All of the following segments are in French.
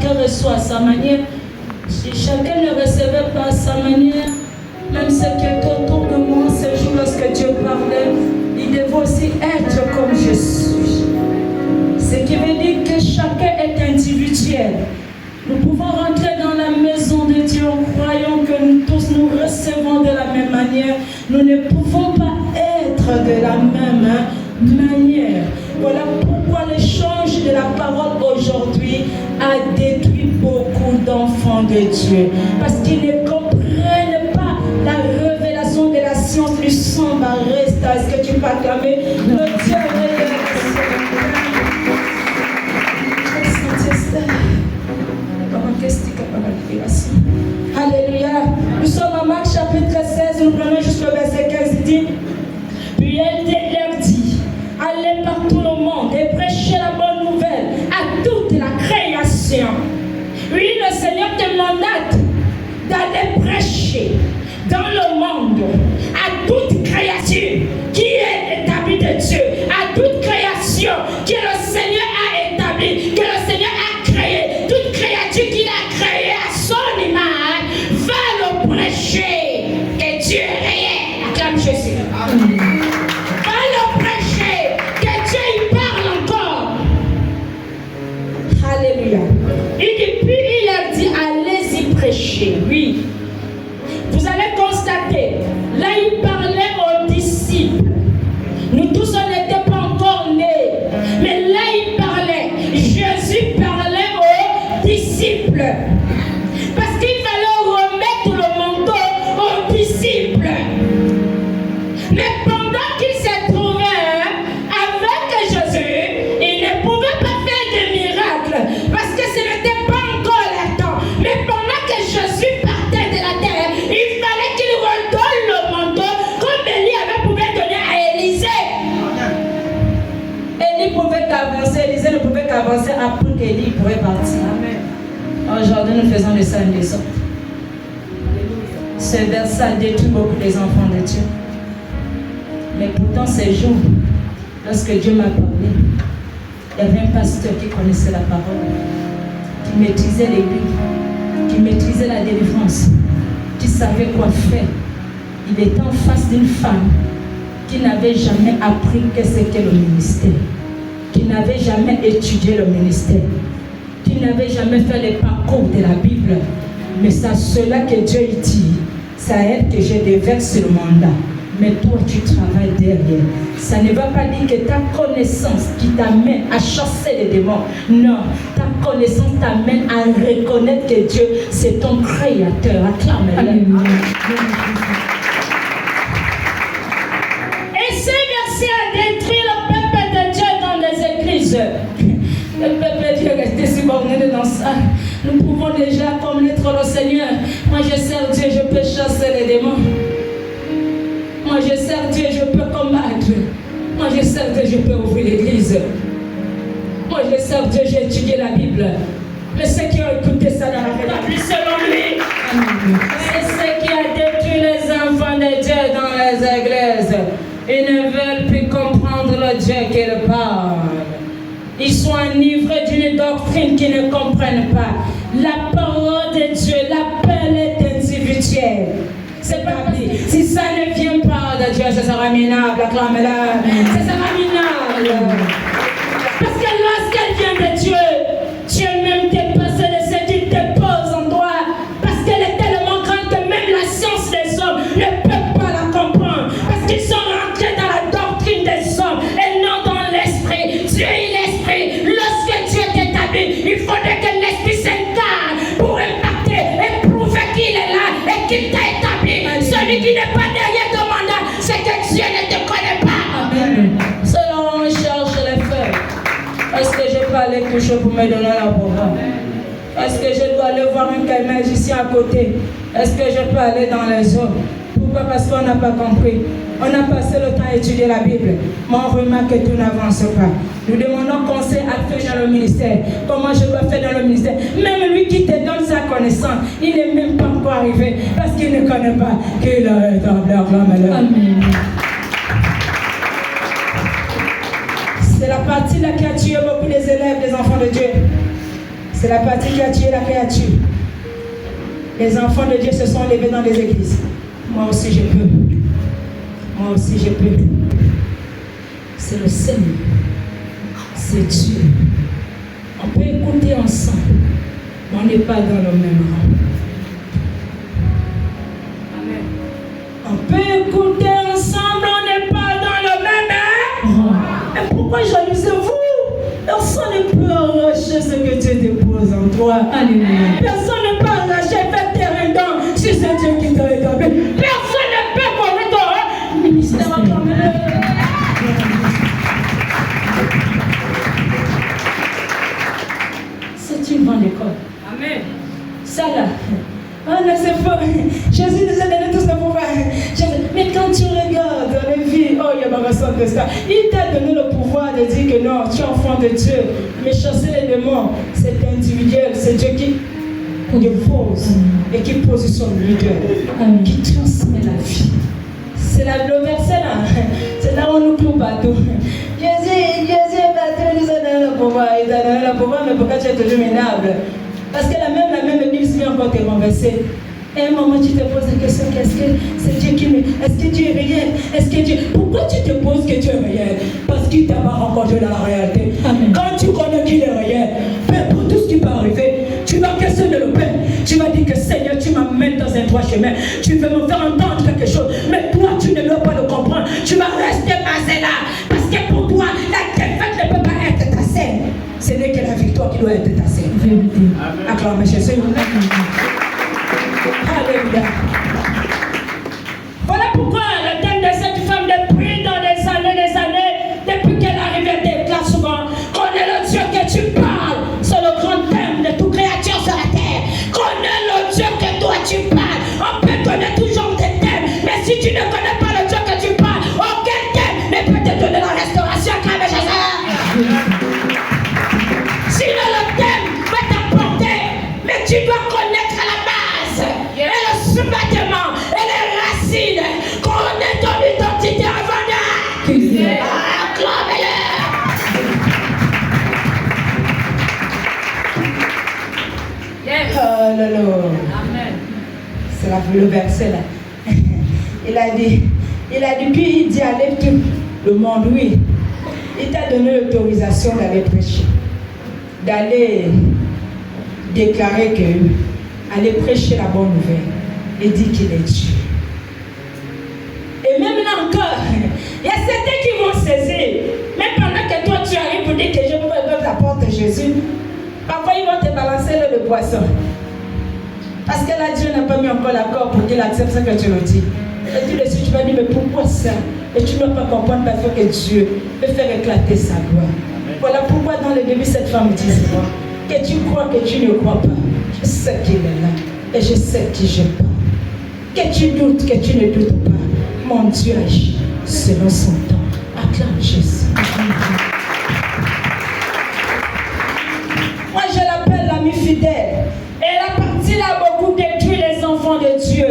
chacun reçoit à sa manière. Si chacun ne recevait pas à sa manière, même ce qui est autour de moi, ce jour lorsque Dieu parlait, il devait aussi être comme je suis. Ce qui veut dire que chacun est individuel. Nous pouvons rentrer dans la maison de Dieu en croyant que nous tous nous recevons de la même manière. Nous ne pouvons pas être de la même manière. Voilà pourquoi l'échange de la parole aujourd'hui a détruit beaucoup d'enfants de Dieu. Parce qu'ils ne comprennent pas la révélation de la science du sang resta. Est-ce que tu peux acclamer le Dieu réel? Alléluia. Nous sommes en Marc chapitre 16, nous prenons jusqu'au verset 15, il dit: puis elle leur dit, allez par tout le monde et prêchez la bonne nouvelle à toute la création. Oui, le Seigneur te mandate d'aller prêcher dans le monde à toute créature qui est établie de Dieu, à toute création que le Seigneur a établie, que le Seigneur a créée, toute créature qu'il a créée à son image, va le prêcher que Dieu est réel. Acclame Jésus. Amen. Va le prêcher que Dieu y parle encore. Alléluia. Et depuis il a dit, allez-y prêcher. Oui. Vous allez constater, là il parlait aux disciples. Nous tous on n'était pas encore nés. Mais là il parlait, Jésus parlait aux disciples. Parce qu'il fallait remettre le manteau aux disciples. Mais pendant qu'il s'est trouvé avec Jésus, il ne pouvait pas faire de miracles. Parce que ce n'était pas encore le temps. Mais pendant que Jésus partait de la terre, il fallait qu'il redonne le manteau comme Élie avait pu donner à Élisée. Élie pouvait qu'avancer, Élisée ne pouvait qu'avancer après qu'Élie pourrait partir. Aujourd'hui, nous faisons le sang des autres. Ce verset a détruit beaucoup des enfants de Dieu. Mais pourtant, ces jours, lorsque Dieu m'a parlé, il y avait un pasteur qui connaissait la parole, qui maîtrisait les Bibles, qui maîtrisait la délivrance, qui savait quoi faire. Il était en face d'une femme qui n'avait jamais appris qu'est-ce qu'est le ministère, qui n'avait jamais étudié le ministère, qui n'avait jamais fait le parcours de la Bible. Mais c'est à cela que Dieu dit, c'est à elle que je déverse le mandat. Mais toi, tu travailles derrière. Ça ne va pas dire que ta connaissance qui t'amène à chasser les démons. Non, ta connaissance t'amène à reconnaître que Dieu, c'est ton créateur. Acclame-le. Et ce verset a détruit le peuple de Dieu dans les églises. Le peuple de Dieu est resté si borné dans ça. Nous pouvons déjà connaître le Seigneur. Moi, je sers Dieu, je peux chasser les démons. Moi, je sers Dieu, je peux combattre. Moi, je sers Dieu, je peux ouvrir l'église. Moi, je sers Dieu, j'ai étudié la Bible. Mais ceux qui ont écouté ça dans la réalité, selon lui, c'est ce qui a détruit les enfants de Dieu dans les églises. Ils ne veulent plus comprendre le Dieu qu'ils parlent. Ils sont enivrés d'une doctrine qu'ils ne comprennent pas. La parole de Dieu, l'appel est individuel. C'est pas dit. Si ça ne vient pas de Dieu, ça sera minable. Acclame-la. Ça sera minable. Parce que lorsqu'elle vient de Dieu, Dieu même dépasse de ce qu'il dépose en toi. Parce qu'elle est tellement grande que même la science des hommes ne peut pas la comprendre. Parce qu'ils sont rentrés dans la doctrine des hommes et non dans l'esprit. Dieu est l'esprit. Lorsque Dieu est établi, il faudrait que l'esprit s'incarne pour impacter et prouver qu'il est là et qu'il t'a établi. Celui qui n'est pas derrière ton mandat, c'est que Dieu ne te connaît pas. Amen. Selon on cherche les feux. Est-ce que je peux aller coucher pour me donner la parole? Est-ce que je dois aller voir un magicien à côté? Est-ce que je peux aller dans les eaux? Pourquoi? Parce qu'on n'a pas compris. On a passé le temps à étudier la Bible. Mais on remarque que tout n'avance pas. Nous demandons conseil à faire dans le ministère. Comment je dois faire dans le ministère? Même lui qui te donne sa connaissance, il n'est même pas encore arrivé. Parce qu'il ne connaît pas qu'il a établi. Amen. C'est la partie là qui a tué beaucoup des élèves, des enfants de Dieu. C'est la partie qui a tué la créature. Les enfants de Dieu se sont levés dans les églises. Moi aussi je peux. Moi aussi je peux. C'est le Seigneur. C'est Dieu. On peut écouter ensemble. Mais on n'est pas dans le même rang. Amen. On peut écouter ensemble, on n'est pas dans le même rang. Mais pourquoi jalousez-vous? Personne ne peut arracher ce que Dieu dépose en toi. Alléluia. Personne ne peut arracher, faire terrain dans si c'est Dieu qui t'a établi. Personne ne peut voler ton ministère en toi. C'est une bonne école. Amen. Ça là. Ah non, c'est faux. Jésus nous a donné tout ce pouvoir. Mais quand tu regardes dans les vies, oh, il y a ma raison de ça. Il t'a donné le pouvoir de dire que non, tu es enfant de Dieu. Mais chasser les démons, c'est individuel. C'est Dieu qui dépose et qui positionne le leader, qui transmet la vie. C'est le verset là. C'est là où on nous cloue partout. Jésus nous a donné le pouvoir. Il t'a donné le pouvoir, mais pourquoi tu es toujours minable? Parce que la même Bible vient encore te renverser. Et à un moment, tu te poses la question, qu'est-ce que c'est Dieu qui me... Est-ce que Dieu est réel? Est-ce que Dieu... Pourquoi tu te poses que Dieu est réel? Parce qu'il t'a pas rencontré dans la réalité. Amen. Quand tu connais qu'il est réel, peu importe tout ce qui peut arriver, tu vas questionner le Père. Tu vas dire que Seigneur, tu m'amènes dans un droit chemin. Tu veux me faire entendre quelque chose. Mais toi, tu ne dois pas le comprendre. Tu vas rester basé là. Parce que pour toi, la défaite ne peut pas être ta scène. Ce n'est que la victoire qui doit être ta scène. Acclamez Jésus. Alléluia. Voilà pourquoi le thème de cette femme depuis dans des années, depuis qu'elle arrive, elle déclare souvent: connais le Dieu que tu parles. C'est le grand thème de toute créature sur la terre. Connais le Dieu que toi tu parles. On peut connaître toujours des thèmes, mais si tu ne connais pas le Dieu que tu parles, aucun thème ne peut te donner la restauration. Acclamez Jésus. Sinon le thème va t'apporter, mais tu dois connaître la base, et le sous-bâtiment, et les racines, connaître ton identité avant d'être. Acclamez-le. Hallelujah. Amen. C'est le verset là. Il a dit, puis il dit, allez tout le monde, oui. Il t'a donné l'autorisation d'aller prêcher, d'aller déclarer que, aller prêcher la bonne nouvelle et dire qu'il est Dieu. Et même là encore, il y a certains qui vont saisir, même pendant que toi tu arrives pour dire que je veux t'apporter Jésus, parfois ils vont te balancer le poisson. Parce que là, Dieu n'a pas mis encore l'accord pour qu'il accepte ce que tu lui dis. Et tout de suite, tu vas dire, mais pourquoi ça? Et tu ne vas pas comprendre parfois que Dieu peut faire éclater sa gloire. Amen. Voilà pourquoi dans le début, cette femme disait, que tu crois que tu ne crois pas. Je sais qu'il est là. Et je sais qui je parle. Que tu doutes, que tu ne doutes pas. Mon Dieu agit selon son temps. Acclame Jésus. Moi, je l'appelle l'ami fidèle. Et la partie là, beaucoup détruit les enfants de Dieu.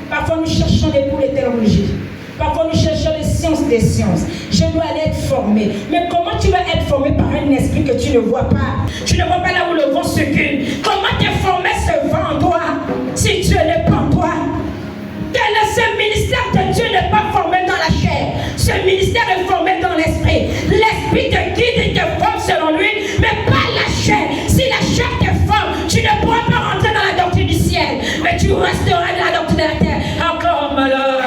Parfois, nous cherchons des cours de théologie. Parfois, nous cherchons les sciences des sciences. Je dois aller être formé. Mais comment tu vas être formé par un esprit que tu ne vois pas? Tu ne vois pas là où le vent circule. Comment t'es formé ce vent en toi si Dieu n'est pas en toi? Ce ministère de Dieu n'est pas formé dans la chair. Ce ministère est formé dans l'esprit. L'esprit te guide et te forme selon lui, mais pas la chair. Si la chair te forme, tu ne pourras pas rentrer dans la doctrine du ciel, mais tu resteras dans la doctrine de la terre. Encore malheur.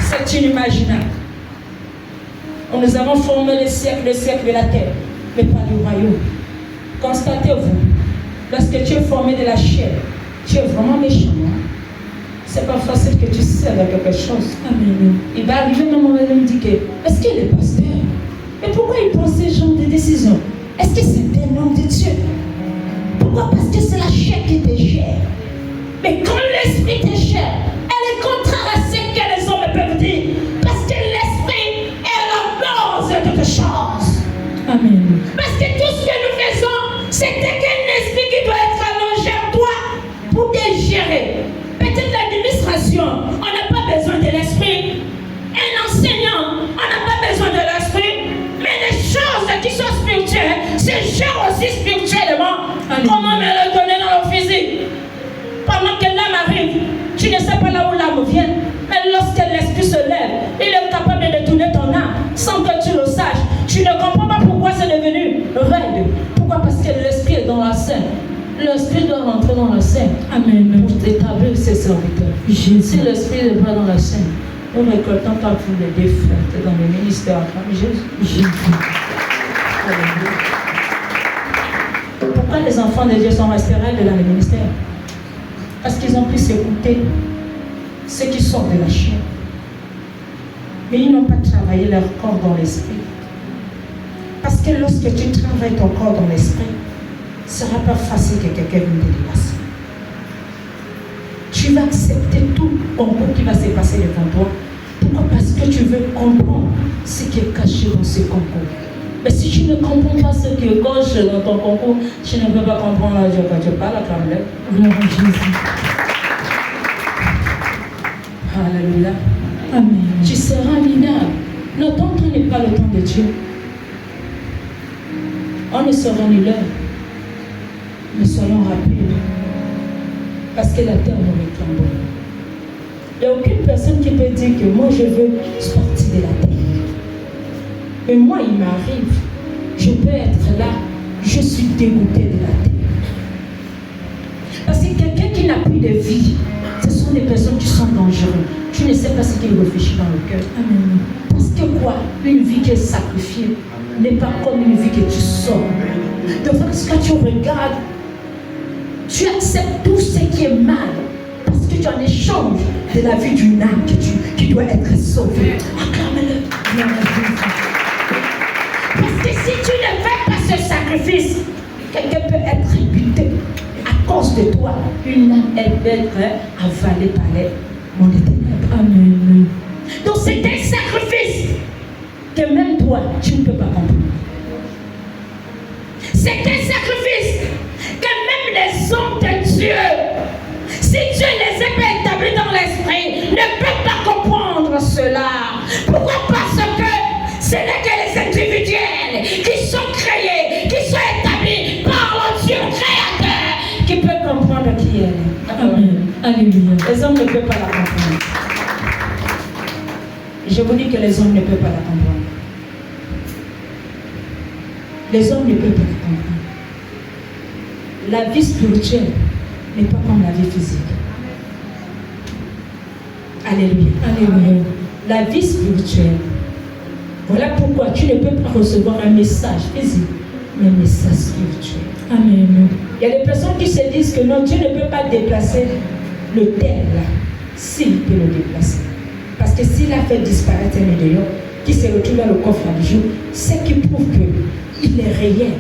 C'est inimaginable. Nous avons formé les siècles de la terre, mais pas du royaume. Constatez-vous, lorsque tu es formé de la chair, tu es vraiment méchant. C'est pas facile que tu sers à quelque chose. Amen. Il va arriver un moment où il me dit que, est-ce qu'il est pasteur? Mais pourquoi il prend ce genre de décision? Est-ce que c'est un homme de Dieu? Pourquoi? Parce que c'est la chair qui te gère. Mais quand l'esprit te gère, elle est contraire à ce que les hommes peuvent dire. Parce que l'esprit est la base de toutes choses. Amen. Parce que tout ce que nous faisons, c'est qu'un esprit qui doit être allongé en toi pour te gérer. Peut-être l'administration, on n'a pas besoin de l'esprit. Un enseignant, on n'a pas besoin de l'esprit. Mais les choses qui sont spirituelles, Je gère aussi spirituellement. Comment me redonner dans le physique? Pendant que l'âme arrive, tu ne sais pas là où l'âme vient. Mais lorsque l'esprit se lève, il est capable de détourner ton âme sans que tu le saches. Tu ne comprends pas pourquoi c'est devenu raide. Pourquoi? Parce que l'esprit est dans la scène. L'esprit doit rentrer dans la scène. Amen. Pour établir ses serviteurs. Si l'esprit n'est pas dans la scène, nous récoltons pas pour les défaites dans le ministère. Jésus. Pourquoi les enfants de Dieu sont restés raides dans le ministère? Parce qu'ils ont pu s'écouter ceux qui sortent de la chair. Mais ils n'ont pas travaillé leur corps dans l'esprit. Parce que lorsque tu travailles ton corps dans l'esprit, ce ne sera pas facile que quelqu'un vienne te dépasser. Tu vas accepter tout concours qui va se passer devant toi. Pourquoi? Parce que tu veux comprendre ce qui est caché dans ce concours. Mais si tu ne comprends pas ce qui est caché dans ton concours, tu ne peux pas comprendre la Dieu quand tu parles à Camelette. Gloire à Jésus. Alléluia. Amen. Tu seras minable. Notre temps n'est pas le temps de Dieu. On ne sera ni l'heure. Mais soyons rapides. Parce que la terre nous réclame. Il n'y a aucune personne qui peut dire que moi je veux sortir de la terre. Mais moi il m'arrive. Je peux être là. Je suis dégoûté de la terre. Parce que quelqu'un qui n'a plus de vie, ce sont des personnes qui sont dangereuses. Tu ne sais pas ce qu'il réfléchit dans le cœur. Amen. Parce que quoi? Une vie qui est sacrifiée n'est pas comme une vie que tu sors. Donc quand tu regardes, tu acceptes tout ce qui est mal. Parce que tu en échanges de la vie d'une âme qui doit être sauvée. Acclame-le. Parce que si tu ne fais pas ce sacrifice, quelqu'un peut être réputé à cause de toi. Une âme, elle peut être avalée par les mondes des ténèbres. Amen. Donc c'est un sacrifice que même toi, tu ne peux pas comprendre. C'est un sacrifice que même les hommes de Dieu, si Dieu les a pas établis dans l'esprit, ne peuvent pas comprendre cela. Pourquoi? Parce que ce n'est que les individuels qui sont créés, qui sont établis par le Dieu créateur, qui peuvent comprendre qui elle est. Amen. Alléluia. Les hommes ne peuvent pas la comprendre. Je vous dis que les hommes ne peuvent pas la comprendre. Les hommes ne peuvent pas la comprendre. La vie spirituelle n'est pas comme la vie physique. Alléluia. Alléluia. La vie spirituelle. Voilà pourquoi tu ne peux pas recevoir un message physique, mais un message spirituel. Amen. Il y a des personnes qui se disent que non, Dieu ne peut pas déplacer le terre là, s'il peut le déplacer. Parce que s'il a fait disparaître un médaillon qui se retrouve dans le coffre à bijoux, c'est qui prouve qu'il est réel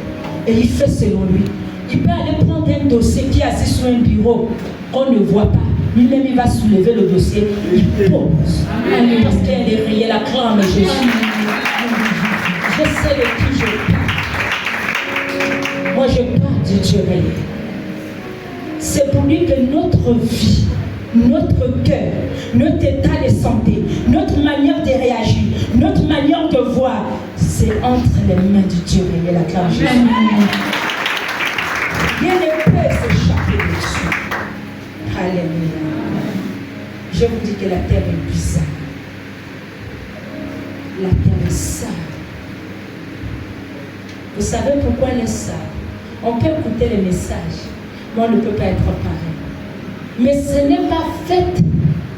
et il fait selon lui. Il peut aller prendre un dossier qui est assis sur un bureau qu'on ne voit pas. Lui-même, il va soulever le dossier, il pose. Amen. Parce qu'elle est réelle, acclame Jésus. Je sais de qui je parle. Moi, je parle du Dieu réel. C'est pour lui que notre vie, notre cœur, notre état de santé, notre manière de réagir, notre manière de voir, c'est entre les mains du Dieu réel, acclame Jésus. Rien ne peut s'échapper de Dieu. Alléluia. Je vous dis que la terre est bizarre. La terre est sale. Vous savez pourquoi elle est sale? On peut écouter les messages, mais on ne peut pas être pareil. Mais ce n'est pas fait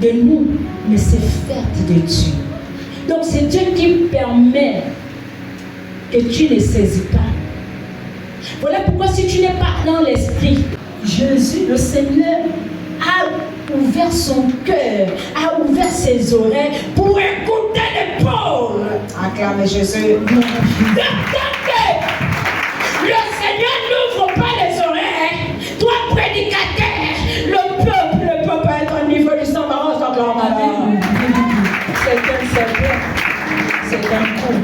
de nous, mais c'est fait de Dieu. Donc c'est Dieu qui permet que tu ne saisis pas. Voilà pourquoi si tu n'es pas dans l'esprit, Jésus, le Seigneur, a ouvert son cœur, a ouvert ses oreilles pour écouter les pauvres. Acclame Jésus. Donc, le Seigneur n'ouvre pas les oreilles. Toi, prédicateur, le peuple peut être au niveau du sang-marron sans acclame. C'est un coup.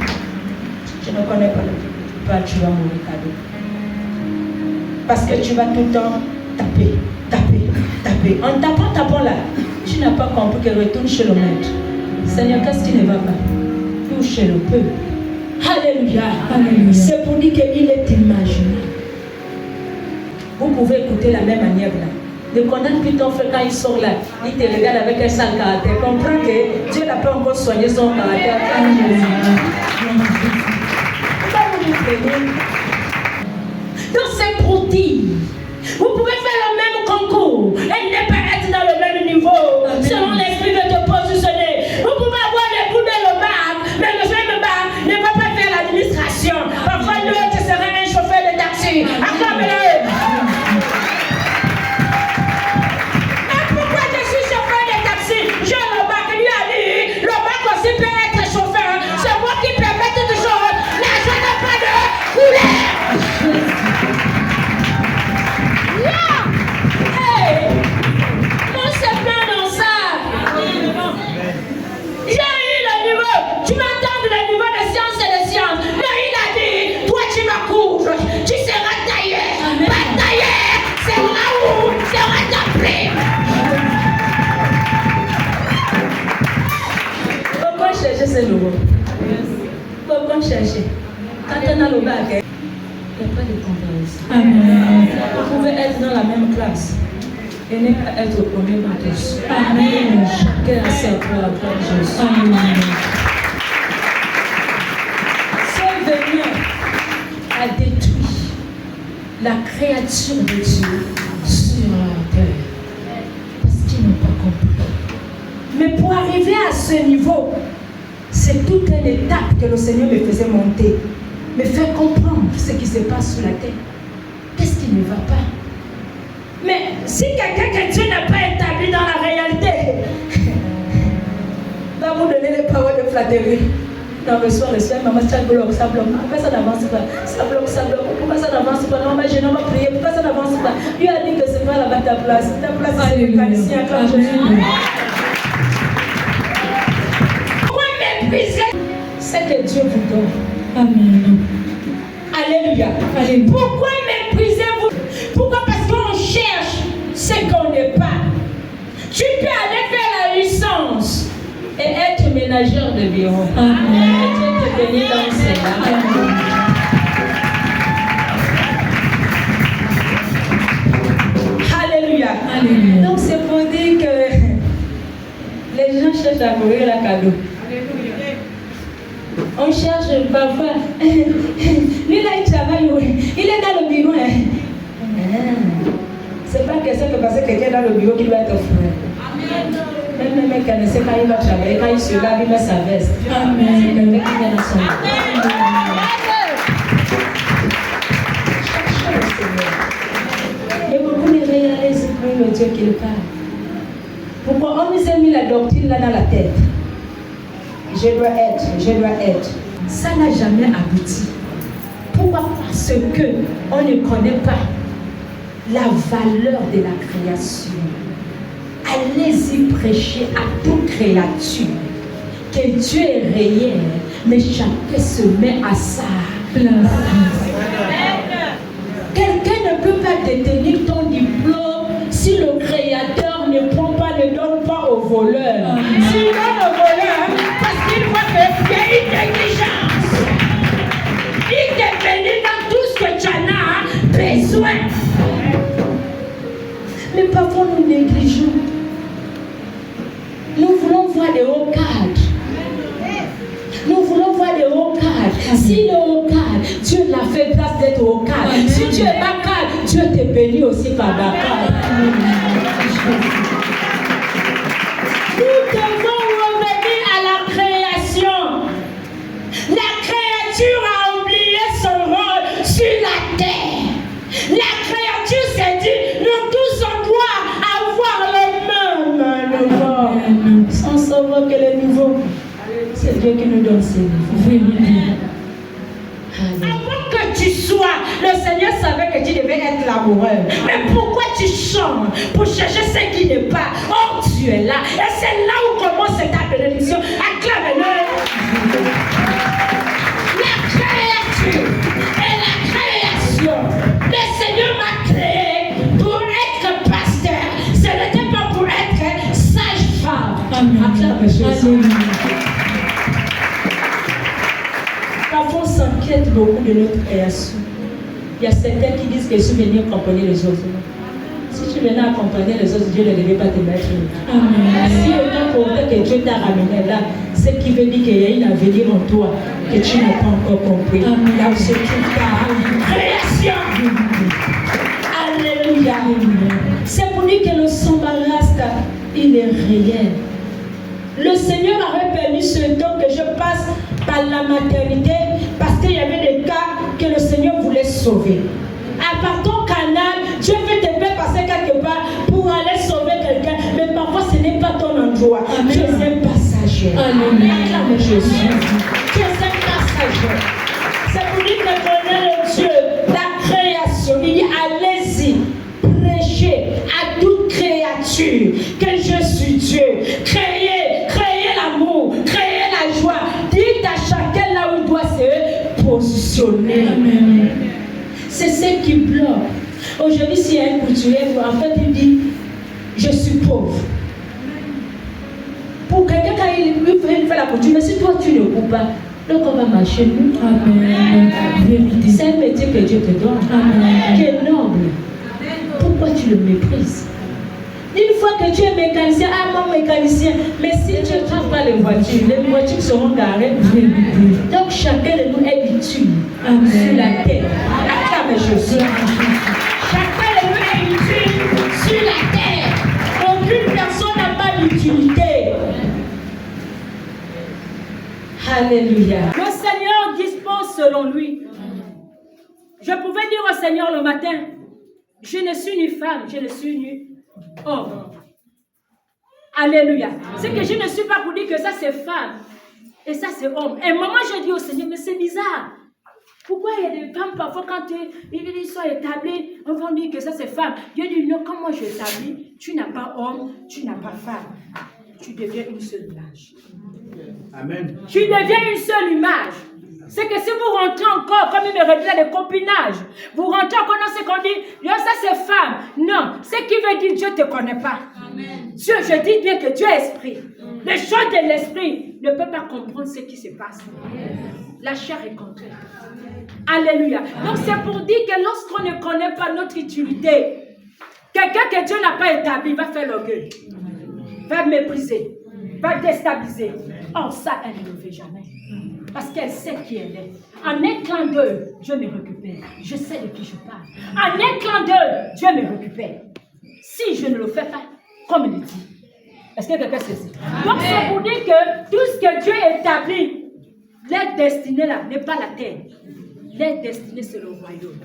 Je ne connais pas le pas, tu vas mourir cadeau. Parce que tu vas tout le temps taper. En tapant là, tu n'as pas compris qu'elle retourne chez le maître. Seigneur, qu'est-ce qui ne va pas? Touche le peu. Alléluia. Alléluia. C'est pour dire qu'il est imaginé. Vous pouvez écouter la même manière là. Le condamne plus ton frère quand il sort là, il te regarde avec un sale caractère. Comprends que Dieu n'a pas encore soigné son caractère. Donc c'est pour dire, vous pouvez faire le même concours et ne pas être dans le même niveau. Selon l'esprit de te positionner. Vous pouvez avoir les coups de le bac, mais le même bac ne va pas faire l'administration. Parfois l'autre serait un chauffeur de taxi. Acclamez-le. C'est nouveau. Pourquoi chercher? Quand on a le bac, il n'y a pas de comparaison. Amen. Vous pouvez être dans la même classe et ne pas être au premier de tous. Amen. Chacun a sa propre Jésus. Amen. Ce venir a détruit la créature de Dieu sur la terre parce qu'ils n'ont pas compris. Mais pour arriver à ce niveau, c'est toute une étape que le Seigneur me faisait monter, me faire comprendre ce qui se passe sur la terre. Qu'est-ce qui ne va pas? Mais si quelqu'un que Dieu n'a pas établi dans la réalité, va vous donner les paroles de flatterie. Non, le soir, maman, ça bloque, ça bloque. Pourquoi ça n'avance pas? Ça bloque, ça bloque. Pourquoi ça n'avance pas? Non, mais je n'ai pas prié. Pourquoi ça n'avance pas? Lui a dit que c'est pas là-bas ta place. Ta place, c'est le ici, acclame Jésus. C'est que Dieu vous donne. Amen. Alléluia. Alléluia. Pourquoi méprisez-vous? Pourquoi? Parce qu'on cherche ce qu'on n'est pas. Tu peux aller faire la licence et être ménageur de bureau. Amen. Et Dieu te bénit dans cela. Alléluia. Alléluia. Donc c'est pour dire que les gens cherchent à courir la cadeau. On cherche parfois. Lui là, il travaille, il est dans le bureau. C'est pas question que parce que quelqu'un est dans le bureau qu'il va être frère. Même le mec ne sait quand il va travailler, quand il se lave, il met sa veste. Amen. C'est quelqu'un qui est dans son bureau. Cherchez le Seigneur. Et beaucoup ne réalisent plus le Dieu qu'il parle. Pourquoi on nous a mis la doctrine là dans la tête? Je dois être. Ça n'a jamais abouti. Pourquoi? Parce que on ne connaît pas la valeur de la création. Allez-y prêcher à toute créature que Dieu est réel, mais chacun se met à sa place. Quelqu'un ne peut pas détenir ton diplôme si le Créateur ne prend pas, ne donne pas au voleur. S'il donne au voleur, parce qu'il voit qu'il y a une négligence. Il te bénit dans tout ce que tu en as besoin. Mais parfois nous négligeons. Nous voulons voir des hauts cadres. Nous voulons voir des hauts cadres. Si le haut cadre, Dieu l'a fait grâce d'être haut cadre. Si tu es bas cadre, Dieu te bénit aussi par bas cadre. Nous devons revenir à la création. La créature a oublié son rôle sur la terre. La créature s'est dit, nous tous on doit avoir le même niveau. Sans savoir quel est le niveau. C'est Dieu qui nous donne ces niveaux. Avant que tu sois, le Seigneur savait que tu devais être l'amoureux. Mais pourquoi tu chantes pour chercher ce qui n'est pas? Oh, tu es là. Et c'est là où commence ta bénédiction. Acclame-le. La créature et la création. Le Seigneur m'a créé pour être pasteur. Ce n'était pas pour être sage-femme. Acclame Jésus. Parfois, s'inquiète beaucoup de notre création. Il y a certains qui disent que je suis venu accompagner les autres. Si tu venais accompagner les autres, Dieu ne devait pas te mettre là. Si autant pour toi que Dieu t'a ramené là, ce qui veut dire qu'il y a un avenir en toi que tu n'as pas encore compris. Là où c'est toute ta création. Alléluia. C'est pour dire que le s'embarrasse, il est réel. Le Seigneur aurait permis ce temps que je passe par la maternité parce qu'il y avait des cas que le Seigneur voulait sauver. À part ton canal, Dieu veut te faire passer quelque part pour aller sauver quelqu'un, mais parfois ce n'est pas ton endroit. Amen. Tu es un passager. Acclame Jésus. Tu es un passager. C'est pour dire que connaît le Dieu, la création. Il dit allez-y, prêchez à toute créature que je suis Dieu. Créez l'amour, créez la joie. Dites à chacun là où il doit se positionner. Amen. C'est ce qui bloque. Aujourd'hui, s'il y a un couturier, en fait, il dit je suis pauvre. Pour quelqu'un, quand il fait la couture, mais si toi tu ne coupes pas, donc on va marcher nous. Amen. C'est un métier que Dieu te donne. Amen. Qui est noble. Pourquoi tu le méprises? Une fois que tu es mécanicien, mon mécanicien, mais si tu ne trouves pas les voitures seront garées. Donc chacun de nous est utile sur la terre. Acclame Jésus. Chacun de nous est utile sur la terre. Aucune personne n'a pas d'utilité. Alléluia. Le Seigneur dispose selon lui. Je pouvais dire au Seigneur le matin, je ne suis ni femme, je ne suis ni homme. Alléluia. C'est que je ne suis pas pour dire que ça c'est femme et ça c'est homme. Et un moment je dis au Seigneur, mais c'est bizarre. Pourquoi il y a des femmes parfois quand ils sont établis, on va dire que ça c'est femme. Dieu dit non, comment je établis? Tu n'as pas homme, tu n'as pas femme. Tu deviens une seule image. Amen. Tu deviens une seule image. C'est que si vous rentrez encore, comme il me redit de copinage, vous rentrez encore dans ce qu'on dit, ça c'est femme. Non, ce qui veut dire Dieu ne te connaît pas. Amen. Dieu, je dis bien que Dieu est esprit. Les choses de l'esprit ne peuvent pas comprendre ce qui se passe. La chair est contraire. Alléluia. Donc c'est pour dire que lorsqu'on ne connaît pas notre utilité, quelqu'un que Dieu n'a pas établi va faire l'orgueil, va mépriser, va déstabiliser. Oh, ça, elle ne le fait jamais. Parce qu'elle sait qui elle est. En un clin d'œil, Dieu me récupère. Je sais de qui je parle. En un clin d'œil, Dieu me récupère. Si je ne le fais pas, comme il dit. Est-ce que quelqu'un sait ça? Donc c'est pour dire que tout ce que Dieu établit, leur destinée là n'est pas la terre. Leur destinée c'est le royaume.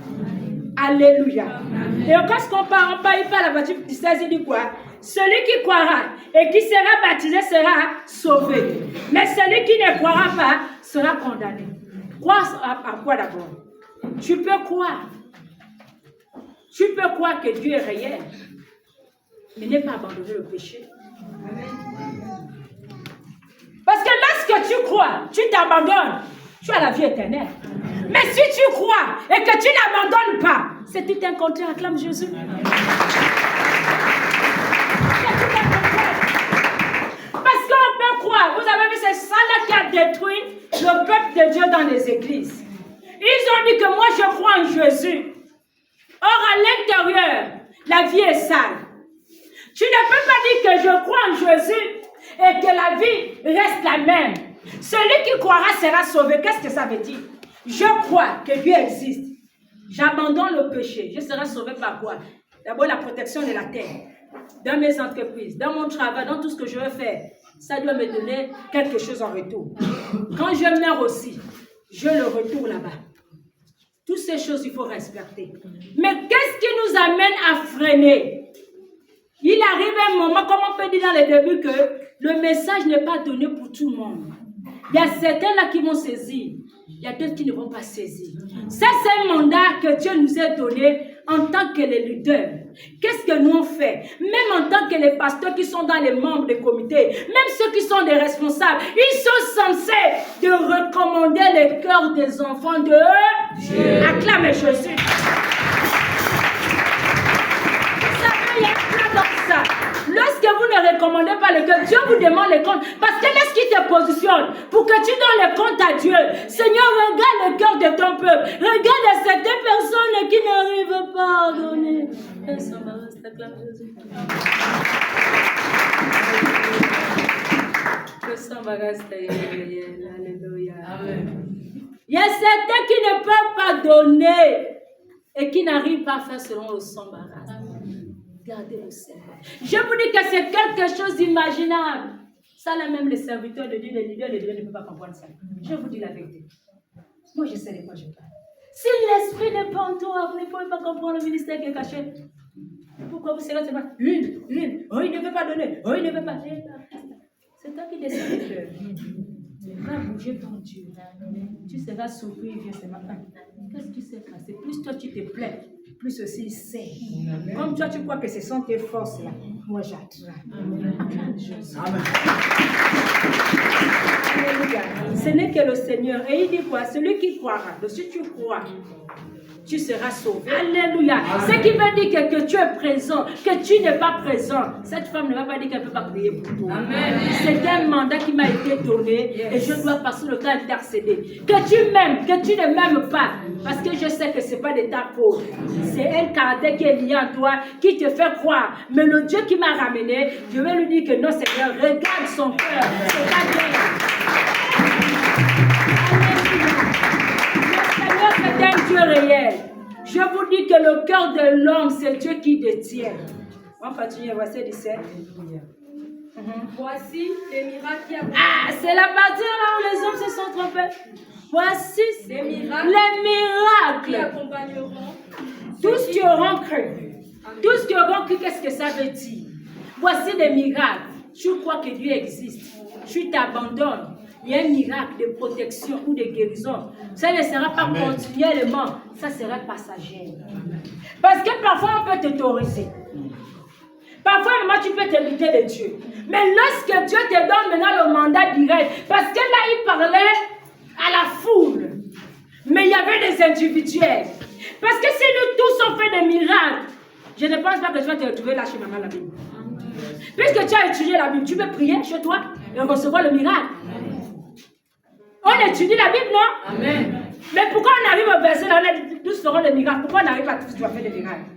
Alléluia. Et quand on parle, il parle la voiture 16, il dit quoi? Celui qui croira et qui sera baptisé sera sauvé. Mais celui qui ne croira pas sera condamné. Croire à quoi d'abord? Tu peux croire. Tu peux croire que Dieu est réel, mais ne pas abandonner le péché. Parce que lorsque tu crois, tu t'abandonnes, tu as la vie éternelle. Mais si tu crois et que tu n'abandonnes pas, c'est tout un contraire. Acclame Jésus. Parce qu'on peut croire, vous avez vu, c'est ça là qui a détruit le peuple de Dieu dans les églises. Ils ont dit que moi je crois en Jésus. Or à l'intérieur, la vie est sale. Tu ne peux pas dire que je crois en Jésus et que la vie reste la même. Celui qui croira sera sauvé. Qu'est-ce que ça veut dire? Je crois que Dieu existe. J'abandonne le péché. Je serai sauvé par quoi? D'abord la protection de la terre. Dans mes entreprises, dans mon travail, dans tout ce que je veux faire. Ça doit me donner quelque chose en retour. Quand je meurs aussi, je le retourne là-bas. Toutes ces choses, il faut respecter. Mais qu'est-ce qui nous amène à freiner? Il arrive un moment, comme on peut dire dans les débuts, que le message n'est pas donné pour tout le monde. Il y a certains là qui vont saisir. Il y a d'autres qui ne vont pas saisir. Ça, c'est un mandat que Dieu nous a donné en tant que les leaders. Qu'est-ce que nous on fait? Même en tant que les pasteurs qui sont dans les membres des comités, même ceux qui sont des responsables, ils sont censés de recommander les cœurs des enfants de Dieu. Acclame Jésus. Vous savez, il y a un plan dans ça. Lorsque vous ne recommandez pas le cœur, Dieu vous demande les comptes. Parce que les Qu'est-ce qui te positionne pour que tu donnes le compte à Dieu? Seigneur, regarde le cœur de ton peuple. Regarde certaines personnes qui n'arrivent pas à donner. Il y a certains qui ne peuvent pas donner et qui n'arrivent pas à faire selon le s'embarras. Regardez le Seigneur. Je vous dis que c'est quelque chose d'imaginable. Ça, là même les serviteurs de Dieu, les leaders de Dieu ne peuvent pas comprendre ça. Je vous dis la vérité. Moi, je sais de quoi je parle. Si l'esprit n'est pas en toi, vous ne pouvez pas comprendre le ministère qui est caché. Pourquoi vous serez seulement une? Oh, il ne veut pas donner. Oh, il ne veut pas. C'est toi qui décides de faire. Va bouger ton Dieu. Tu seras surpris, viens ce matin. Qu'est-ce qui s'est passé? Plus toi tu te plais, plus aussi il sait. Comme toi tu crois que ce sont tes forces là. Moi j'attrape. Amen. Ce n'est que le Seigneur. Et il dit quoi? Celui qui croira. Donc si tu crois, tu seras sauvé. Alléluia. Ce qui veut dire que tu es présent, que tu n'es pas présent. Cette femme ne va pas dire qu'elle ne peut pas prier pour toi. C'est un mandat qui m'a été donné et je dois passer le temps à intercéder. Que tu m'aimes, que tu ne m'aimes pas. Parce que je sais que ce n'est pas de ta faute. C'est un caractère qui est lié à toi, qui te fait croire. Mais le Dieu qui m'a ramené, je vais lui dire que non Seigneur, regarde son cœur. C'est pas bien. C'est un Dieu réel. Je vous dis que le cœur de l'homme, c'est Dieu qui détient. On va continuer, verset 17. Voici les miracles qui accompagnent. Ah, c'est la partie là où les hommes se sont trompés. Voici les miracles les qui miracles. accompagneront Tous qui auront cru. Tous qui auront cru, qu'est-ce que ça veut dire? Voici des miracles. Tu crois que Dieu existe. Tu t'abandonnes. Il y a un miracle de protection ou de guérison. Ça ne sera pas continuellement, ça sera passager. Parce que parfois on peut t'autoriser. Parfois tu peux t'éviter de Dieu. Mais lorsque Dieu te donne maintenant le mandat direct, parce que là il parlait à la foule, mais il y avait des individuels. Parce que si nous tous on fait des miracles, je ne pense pas que tu vas te retrouver là chez maman la Bible. Puisque tu as étudié la Bible, tu peux prier chez toi et recevoir le miracle. On étudie la Bible, non? Amen. Mais pourquoi on arrive au verset là, on a dit, tous feront des miracles? Pourquoi on n'arrive pas tous à faire des miracles?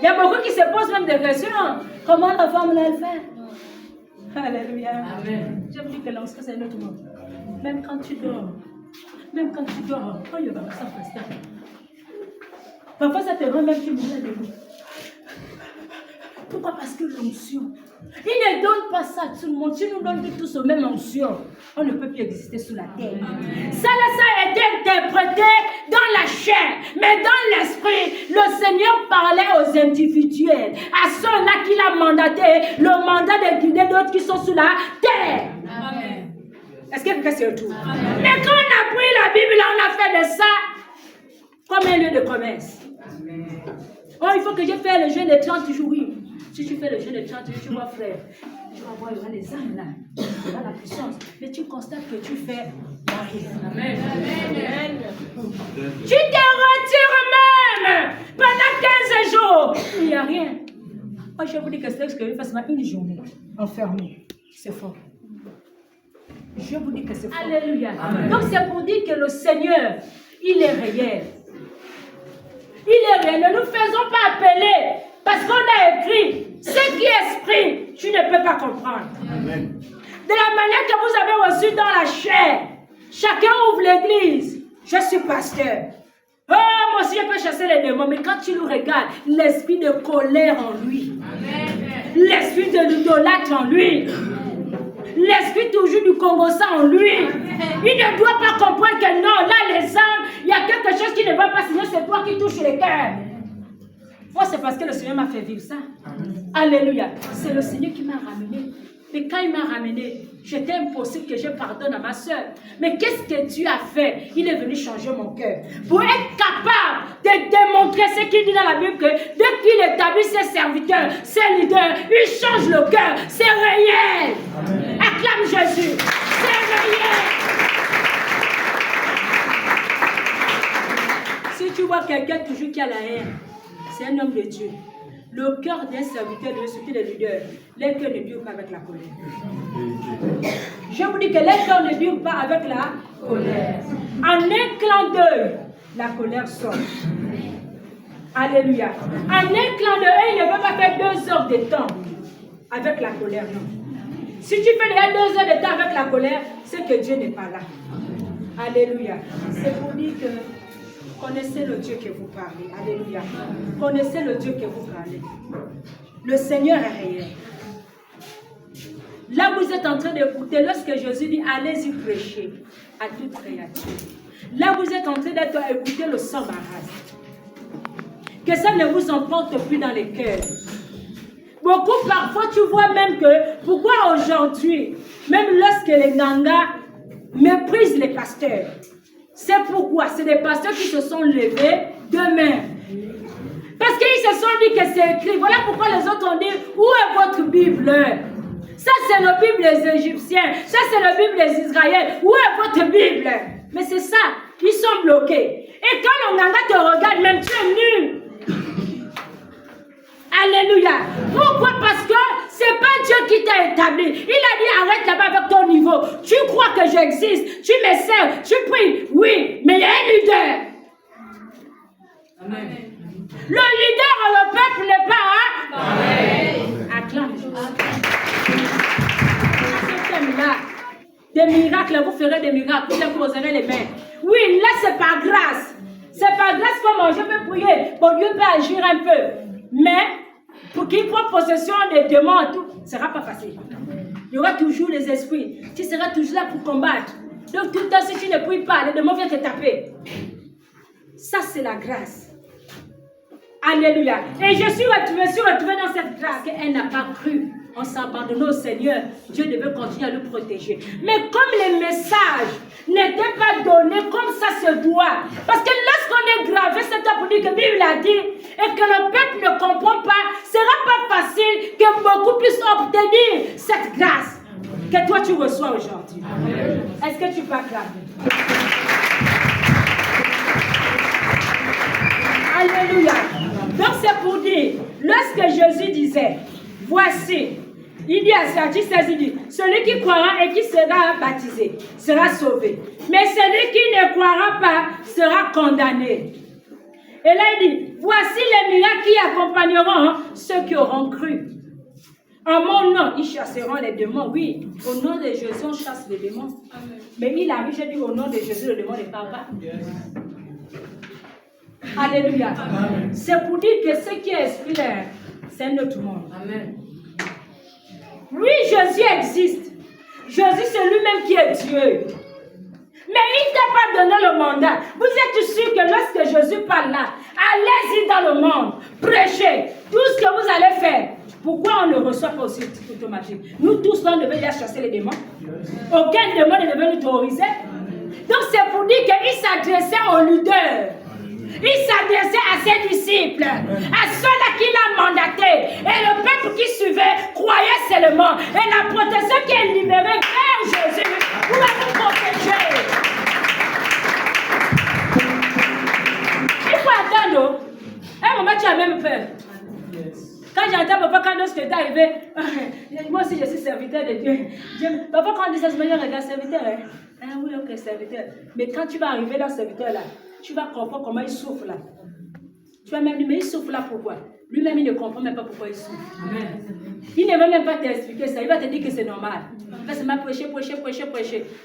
Il y a beaucoup qui se posent même des questions. Comment la femme l'a fait? Alléluia. Amen. Je vous dis que l'ancien c'est un autre monde. Même quand tu dors, quand il va ça pasteur. Parfois ça te rend même tu mourrais debout. Pourquoi? Parce que l'onction. Il ne donne pas ça à tout le monde. Si nous donnons tous la même onction, on ne peut plus exister sous la terre. Ça a été interprété dans la chair, mais dans l'esprit, le Seigneur parlait aux individuels, à ceux-là qu'il a mandaté, le mandat de guider d'autres qui sont sous la terre. Amen. Est-ce que quelqu'un se retrouve? Mais quand on a pris la Bible, on a fait de ça comme un lieu de commerce. Oh, il faut que je fasse le jeûne de 30 jours, oui. Si tu fais le jeûne de 30 jours, tu vois, frère, tu vas voir, il y aura les âmes là, il y aura la puissance. Mais tu constates que tu fais rien. Amen. Amen. Tu te retires même pendant 15 jours. Il n'y a rien. Moi, je vous dis que c'est ce que je fais seulement une journée enfermée. C'est fort. Je vous dis que c'est fort. Alléluia. Amen. Donc, c'est pour dire que le Seigneur, il est réel. Il est réel. Ne nous faisons pas appeler. Parce qu'on a écrit, ce qui est esprit, tu ne peux pas comprendre. Amen. De la manière que vous avez reçu dans la chair, chacun ouvre l'église. Je suis pasteur. Oh, moi aussi je peux chasser les démons. Mais quand tu nous regardes, l'esprit de colère en lui. L'esprit de l'idolâtre en lui. L'esprit toujours du Congo-ça en lui. Il ne doit pas comprendre que non, là les âmes, il y a quelque chose qui ne va pas, sinon c'est toi qui touches les cœurs. Moi, c'est parce que le Seigneur m'a fait vivre ça. Alléluia. C'est le Seigneur qui m'a ramené. Et quand il m'a ramené, j'étais impossible que je pardonne à ma soeur. Mais qu'est-ce que Dieu a fait? Il est venu changer mon cœur. Pour être capable de démontrer ce qu'il dit dans la Bible, que dès qu'il établit ses serviteurs, ses leaders, il change le cœur. C'est réel. Amen. Acclame Jésus. C'est réel. Si tu vois quelqu'un toujours qui a la haine, c'est un homme de Dieu. Le cœur d'un serviteur doit surtout des leaders. Les cœurs ne durent pas avec la colère. Je vous dis que les cœurs ne durent pas avec la colère. En un clin d'œil, la colère sort. Alléluia. En un clin d'œil, il ne peut pas faire 2 heures de temps avec la colère, non. Si tu fais les 2 heures de temps avec la colère, c'est que Dieu n'est pas là. Alléluia. C'est pour dire que connaissez le Dieu que vous parlez. Alléluia. Connaissez le Dieu que vous parlez. Le Seigneur est réel. Là, vous êtes en train d'écouter, lorsque Jésus dit, allez-y prêcher à toute créature. Là, vous êtes en train d'écouter le sang barrage. Que ça ne vous emporte plus dans les cœurs. Beaucoup, parfois, tu vois même que, pourquoi aujourd'hui, même lorsque les gangas méprisent les pasteurs, c'est pourquoi c'est des pasteurs qui se sont levés demain. Parce qu'ils se sont dit que c'est écrit. Voilà pourquoi les autres ont dit, où est votre Bible? Ça, c'est la Bible des Égyptiens. Ça, c'est la Bible des Israéliens. Où est votre Bible? Mais c'est ça. Ils sont bloqués. Et quand le ganga te regarde, même tu es nul. Alléluia. Pourquoi? Parce que c'est pas Dieu qui t'a établi. Il a dit, arrête là-bas avec ton niveau. Tu crois que j'existe. Tu me sers. Tu pries. Oui. Mais il y a un leader. Amen. Le leader, le peuple n'est pas. Amen. Acclame. Là, des miracles, vous ferez des miracles, vous poserez les mains. Oui, là c'est par grâce. C'est par grâce que je peux prier. Bon, Dieu peut agir un peu. Mais pour qu'il prenne possession des démons et tout, ce ne sera pas facile. Il y aura toujours les esprits. Tu seras toujours là pour combattre. Donc tout le temps, si tu ne pries pas, les démons viennent te taper. Ça, c'est la grâce. Alléluia. Et je me suis retrouvée dans cette grâce qu'elle n'a pas cru. On s'abandonne au Seigneur. Dieu devait continuer à le protéger. Mais comme les messages n'étaient pas donnés comme ça se doit, parce que lorsqu'on est gravé, c'est pour dire que la Bible a dit, et que le peuple ne comprend pas, ce ne sera pas facile que beaucoup puissent obtenir cette grâce que toi tu reçois aujourd'hui. Est-ce que tu peux acclamer? Alléluia. Donc c'est pour dire, lorsque Jésus disait, voici, il dit à Matthieu 16, il dit, celui qui croira et qui sera baptisé sera sauvé. Mais celui qui ne croira pas sera condamné. Et là il dit, voici les miracles qui accompagneront ceux qui auront cru. En mon nom, ils chasseront les démons. Oui, au nom de Jésus, on chasse les démons. Amen. Mais il arrive, j'ai dit, au nom de Jésus, le démon ne parle pas. Yes. Alléluia. C'est pour dire que ce qui est esprit, c'est un autre monde. Amen. Oui, Jésus existe. Jésus, c'est lui-même qui est Dieu. Mais il ne t'a pas donné le mandat. Vous êtes sûr que lorsque Jésus parle là, allez-y dans le monde, prêchez tout ce que vous allez faire. Pourquoi on ne reçoit pas aussi automatique? Nous tous, on devait déjà chasser les démons. Aucun démon ne devait nous terroriser. Donc c'est pour dire qu'il s'adressait aux leaders. Il s'adressait à ses disciples, à ceux-là qu'il a mandatés. Et le peuple qui suivait croyait seulement. Et la protection qui est libérée vers Jésus pour nous protéger. Il faut attendre. À un moment, tu as même peur. Quand j'entends papa, quand lorsque t'es arrivé, moi aussi je suis serviteur de Dieu. Papa, quand on dit ça, je me dis, regarde, serviteur. Hein? Ah oui, ok, serviteur. Mais quand tu vas arriver dans ce serviteur là, tu vas comprendre comment il souffre là. Tu vas même dire, mais il souffre là pourquoi? Lui-même, il ne comprend même pas pourquoi il souffre. Amen. Il ne va même pas t'expliquer ça. Il va te dire que c'est normal. Il va seulement prêcher.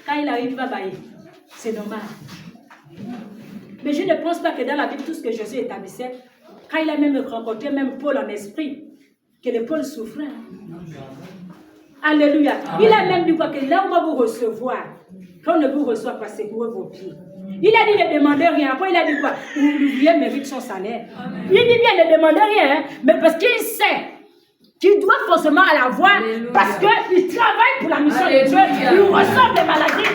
Quand il arrive, il va bailler. C'est normal. Mais je ne pense pas que dans la Bible, tout ce que Jésus établissait, quand il a même rencontré même Paul en esprit, que le Paul souffrait. Alléluia. Amen. Il a même dit quoi? Que là où on va vous recevoir, quand on ne vous reçoit pas, secouez vos pieds. Il a dit ne demandez rien. Après, il a dit quoi? L'ouvrier mérite son salaire. Amen. Il dit bien ne demandez rien, hein, mais parce qu'il sait qu'il doit forcément l'avoir, parce qu'il travaille pour la mission de Dieu. Il reçoit des maladies.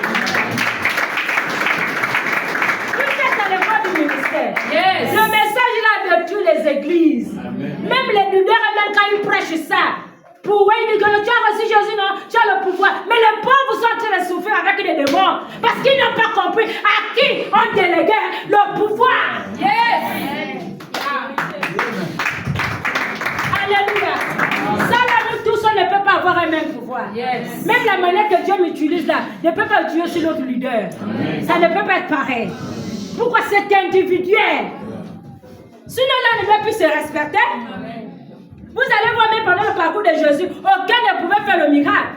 Tout est dans le voie du ministère. Yes. Le message là de toutes les églises. Amen. Même les leaders, même quand ils prêchent ça, pour eux, ils disent que tu as reçu Jésus, non, tu as le pouvoir. Mais les pauvres sont en train de souffrir avec les démons. Parce qu'ils n'ont pas compris à qui on déléguait le pouvoir. Yes. Alléluia. Ça là, nous tous, on ne peut pas avoir un même pouvoir. Yes. Même la manière que Dieu m'utilise là ne peut pas utiliser sur l'autre leader. Amen. Ça ne peut pas être pareil. Pourquoi c'est individuel? Sinon là, on ne peut plus se respecter. Amen. Vous allez voir même pendant le parcours de Jésus, aucun ne pouvait faire le miracle.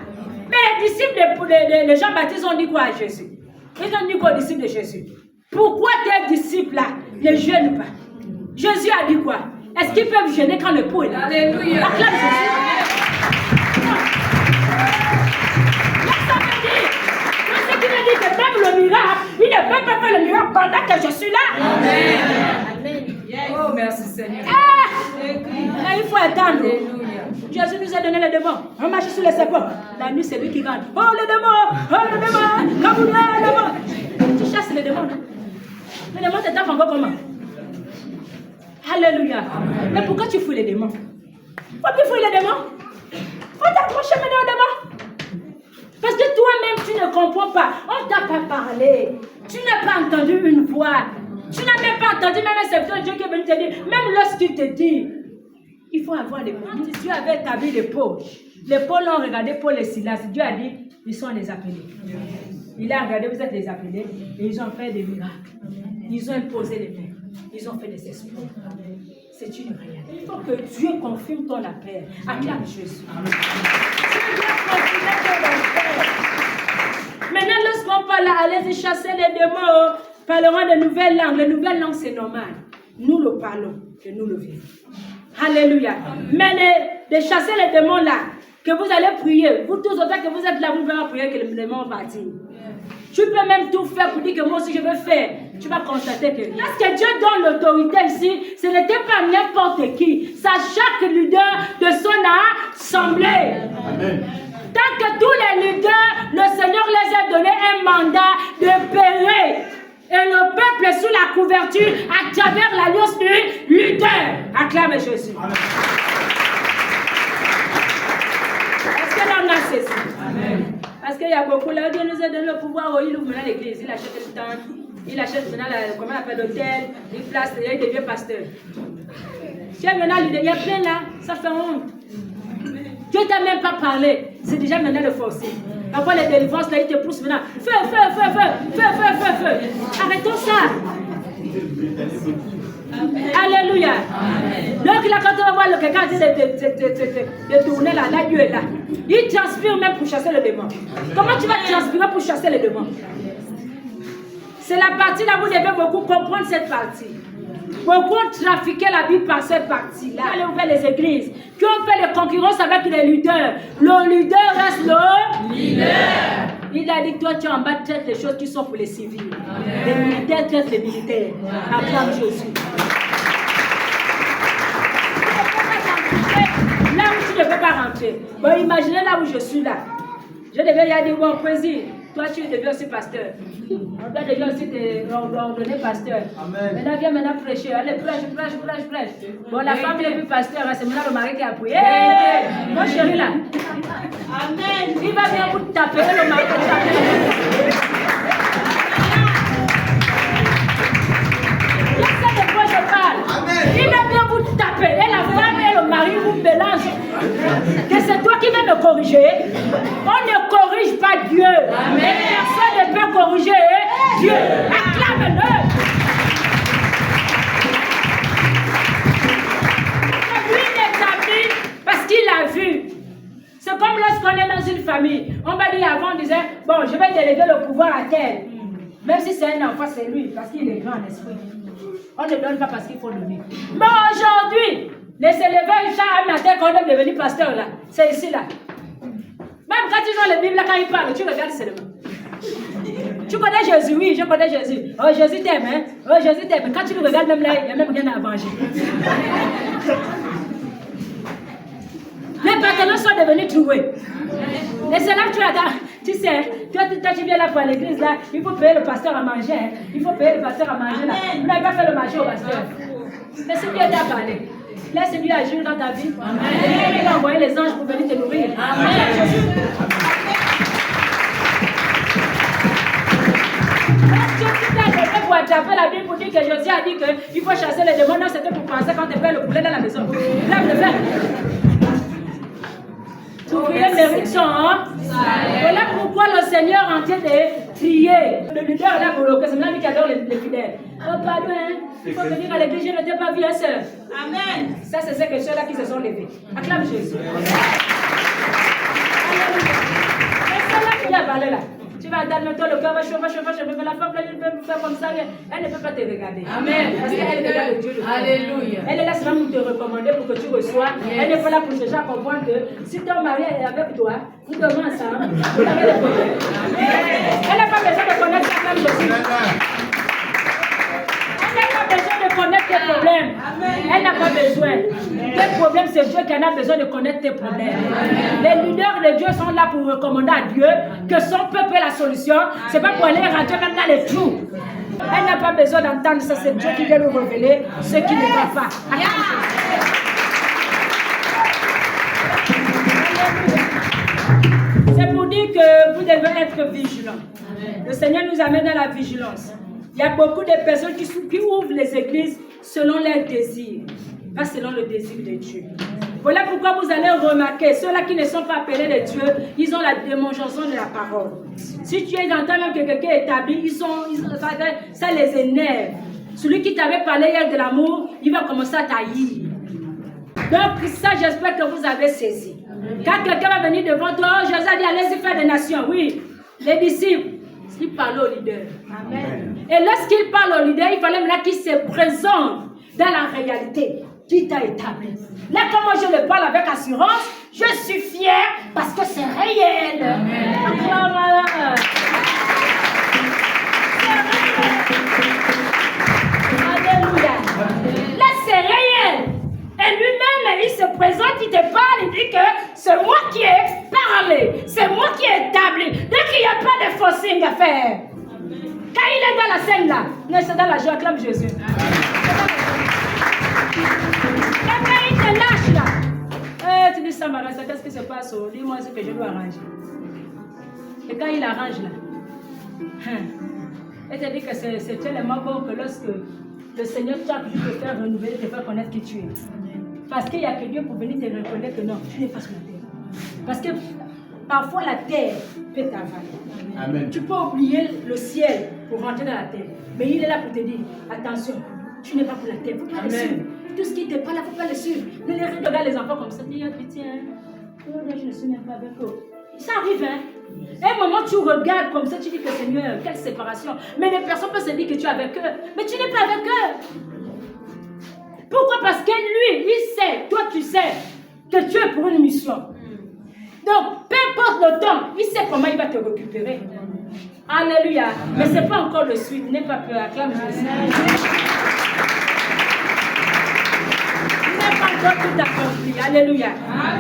Mais les disciples de Jean-Baptiste ont dit quoi à Jésus? Ils ont dit quoi aux disciples de Jésus? Pourquoi tes disciples là ne jeûnent pas? Jésus a dit quoi? Est-ce qu'ils peuvent jeûner quand le pot est là? Alléluia. Acclame Jésus. Ça veut dire, ce qui veut dire que même le miracle, il ne peut pas faire le miracle pendant que je suis là. Amen. Amen. Oh, merci Seigneur. Il faut attendre. Jésus nous a donné les démons. On marche sur les serpents. La nuit, c'est lui qui gagne. Oh, les démons! Oh, les démons! Comme vous les démons! Tu chasses les démons. Les démons t'attaquent encore comment? Alléluia. Amen. Mais pourquoi tu fouilles les démons? Pourquoi tu fouilles les démons? On t'accroche maintenant aux démons. Parce que toi-même, tu ne comprends pas. On ne t'a pas parlé. Tu n'as pas entendu une voix. Tu n'as même pas entendu même un serviteur de Dieu qui est venu te dire. Même lorsqu'il te dit, il faut avoir les poches. Dieu avait établi les poches. Les Paul ont regardé Paul et Silas. Dieu a dit, ils sont les appelés. Il a regardé, vous êtes les appelés. Et ils ont fait des miracles. Ils ont imposé les mains. Ils ont fait des exploits. C'est une réalité. Il faut que Dieu confirme ton appel. Acclame Jésus. Maintenant, lorsqu'on parle, allez-y chasser les démons, parlerons de nouvelles langues. Les nouvelles langues, c'est normal. Nous le parlons et nous le vivons. Alléluia. Mais de chasser les démons là, que vous allez prier, vous tous autant que vous êtes là, vous pouvez prier que les démons vont partir. Tu peux même tout faire pour dire que moi aussi je veux faire. Tu vas constater que parce que Dieu donne l'autorité ici, ce n'était pas n'importe qui. C'est à chaque leader de son assemblée. Amen. Tant que tous les leaders, le Seigneur les a donné un mandat de payer. Et le peuple est sous la couverture à travers l'alliance du leader. Acclame Jésus. Amen. Est-ce que l'on a ceci? Amen. Parce qu'il y a beaucoup là, Dieu nous a donné le pouvoir, il ouvre maintenant l'église, il achète le temps, il achète maintenant comment on appelle l'hôtel, il place, il devient pasteur. Dieu maintenant, il y a plein là, ça fait honte. Dieu t'a même pas parlé, c'est déjà maintenant le forcer. Après les délivrances là, il te pousse maintenant, feu. Arrêtons ça. Amen. Alléluia. Amen. Donc là, quand on va voir quelqu'un de tourner là, Dieu est là. Il transpire même pour chasser le démon. Comment tu vas transpirer pour chasser le démon? C'est la partie là où vous devez beaucoup comprendre cette partie. Beaucoup trafiquer la Bible par cette partie-là. Allez ouvrir les églises qui ont fait les concurrences avec les leaders. Le leader reste le leader. Il a dit que toi tu en bas traites les choses qui sont pour les civils. Amen. Les militaires traitent les militaires. Acclame Jésus. Là où tu ne peux pas rentrer. Bon, imaginez là où je suis là. Je devais y aller bon plaisir. Toi, tu deviens aussi pasteur. On doit déjà aussi te ordonner pasteur. Amen. Maintenant, viens maintenant prêcher. Allez, prêche. Bon, la femme n'est plus pasteur, c'est maintenant le mari qui a prié. Hey, mon chéri là. Amen. Il va bien vous taper, le mari qui a prié. Laissez de quoi je parle. Amen. Il va bien vous taper. Et la femme et le mari vous mélangent. Que c'est toi qui viens me corriger. On ne corrige pas Dieu. Amen. Personne ne peut corriger Dieu. Acclame-le. Lui il est établi parce qu'il a vu. C'est comme lorsqu'on est dans une famille. On va dire avant, on disait, bon, je vais déléguer le pouvoir à tel. Même si c'est un enfant, c'est lui, parce qu'il est grand en esprit. On ne donne pas parce qu'il faut donner. Mais aujourd'hui, les éleveurs, chaque matin, quand on est devenu pasteur là, c'est ici là. Même quand ils ont la Bible là, quand ils parlent, tu regardes seulement. Tu connais Jésus, oui, je connais Jésus. Oh, Jésus t'aime, hein? Oh, Jésus t'aime. Quand tu le regardes même là, il n'y a même rien à manger. Les partenaires sont devenus troués. Et c'est là que tu regardes. Tu sais, toi tu viens là pour l'église là, il faut payer le pasteur à manger. Hein? Il faut payer le pasteur à manger là. Vous n'avez pas fait le marché au pasteur. Mais si Dieu t'a parlé, laisse lui agir dans ta vie. Amen. Et il va envoyer les anges pour venir te nourrir. Amen. Pour attraper la Bible pour dire que Josué a dit qu'il faut chasser les démons. Non, c'était pour penser quand tu fais le poulet dans la maison. Là, le faire. Tu prière mérite son. Voilà pourquoi le Seigneur est en train de prier. Le leader là, c'est même lui qui adore les fidèles. Oh, pardon, il faut venir à l'église, je ne t'ai pas vu, sœur. Amen. Ça, c'est ceux ceux-là qui se sont levés. Acclame Jésus. C'est celle-là qui a parlé là. Tu vas attendre toi, le cœur va chauffer, la femme là, elle peut faire comme ça, elle ne peut pas te regarder. Amen. Parce qu'elle regarde Dieu. Alléluia. Elle est là seulement pour te recommander, pour que tu reçois. Elle n'est pas là pour chercher à comprendre que si ton mari est avec toi, vous dormez ensemble, vous avez des problèmes. Elle n'a pas besoin de connaître sa femme aussi. Elle n'a pas besoin de connaître tes problèmes. Elle n'a pas besoin. Tes problèmes, c'est Dieu qui en a besoin de connaître tes problèmes. Les leaders de Dieu sont là pour recommander à Dieu que son peuple est la solution. Ce n'est pas pour aller rentrer même dans les trous. Elle n'a pas besoin d'entendre ça. C'est Dieu qui vient nous révéler ce qui ne va pas. C'est pour dire que vous devez être vigilants. Le Seigneur nous amène dans la vigilance. Il y a beaucoup de personnes qui ouvrent les églises selon leurs désirs, pas selon le désir de Dieu. Voilà pourquoi vous allez remarquer, ceux-là qui ne sont pas appelés de Dieu, ils ont la démonstration de la parole. Si tu entends même que quelqu'un est établi, ça les énerve. Celui qui t'avait parlé hier de l'amour, il va commencer à taillir. Donc ça, j'espère que vous avez saisi. Quand quelqu'un va venir devant toi, Jésus a dit, allez-y faire des nations. Oui, les disciples. Il parle au leader. Amen. Et lorsqu'il parle au leader, il fallait maintenant qu'il se présente dans la réalité qui t'a établi. Là, comme moi je le parle avec assurance, je suis fière parce que c'est réel. Amen. Alléluia. Là, c'est réel. Et lui-même, il se présente, il te parle, il dit que c'est moi qui ai parlé, c'est moi qui ai établi. Donc il n'y a pas de forcing à faire. Quand il est dans la scène là, c'est dans la joie, acclame Jésus. Et quand il te lâche là, tu dis ça, Marissa, qu'est-ce qui se passe? Dis-moi ce que je dois arranger. Et quand il arrange là, il te dit que c'est tellement bon que lorsque le Seigneur chaque jour te faire renouveler, te faire connaître qui tu es. Parce qu'il n'y a que Dieu pour venir te reconnaître que non, tu n'es pas sur la terre. Parce que parfois la terre peut t'avaler. Amen. Tu peux oublier le ciel pour rentrer dans la terre. Mais il est là pour te dire, attention, tu n'es pas pour la terre, il ne faut pas le suivre. Tout ce qui te parle, il ne faut pas le suivre. Ne les regarde les enfants comme ça, dis, pitié, je ne suis même pas avec eux. Ça arrive, hein. À un moment, tu regardes comme ça, tu dis que Seigneur, quelle séparation. Mais les personnes peuvent se dire que tu es avec eux. Mais tu n'es pas avec eux. Pourquoi? Parce que lui, il sait, toi tu sais, que tu es pour une mission. Donc, peu importe le temps, il sait comment il va te récupérer. Alléluia. Mais ce n'est pas encore le suite. N'aie pas peur. Acclame Jésus. Il n'est pas encore tout accompli. Alléluia.